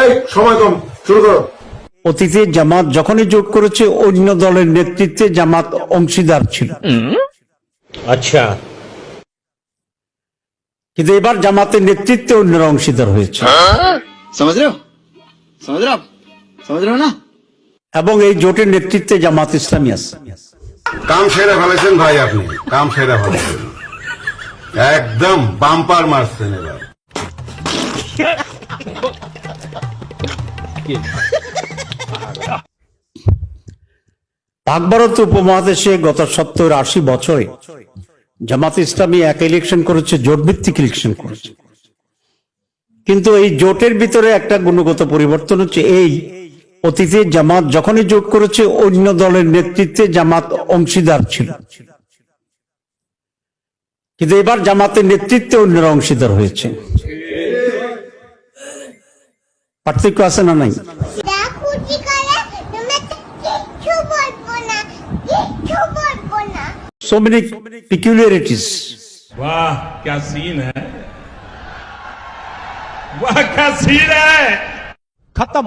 এই সময় কম, শুরু করো। অতীতে জামাত যখনই জোট করেছে অন্য দলের নেতৃত্বে জামাত অংশীদার ছিল। আচ্ছা, কিন্তু এবার জামাতের নেতৃত্বে অন্যরা অংশীদার হয়েছে। समझ रहे हो आप समझ रहे हो ना। এবং এই জোটের নেতৃত্বে জামাত ইসলামী আছে। কাম সেরে ফেলেছেন ভাই, আপনি কাম সেরে ফেলেছেন, একদম বাম্পার মারছেন এবার। পাক ভারত উপমহাদেশে গত 70-80 বছরে জামাত ইসলামী এক ইলেকশন করেছে, জোট ভিত্তিক ইলেকশন করেছে। কিন্তু এই জোটের ভিতরে একটা গুণগত পরিবর্তন হচ্ছে এই, অতীতে জামাত যখনই জোট করেছে অন্য দলের নেতৃত্বে জামাত অংশীদার ছিল। কিন্তু এবার জামাতের নেতৃত্বে অন্যরা অংশীদার হয়েছে। পার্থক্য আছে না নাই? So many peculiarities. वाह क्या सीन है, वाह क्या सीन है। खत्म।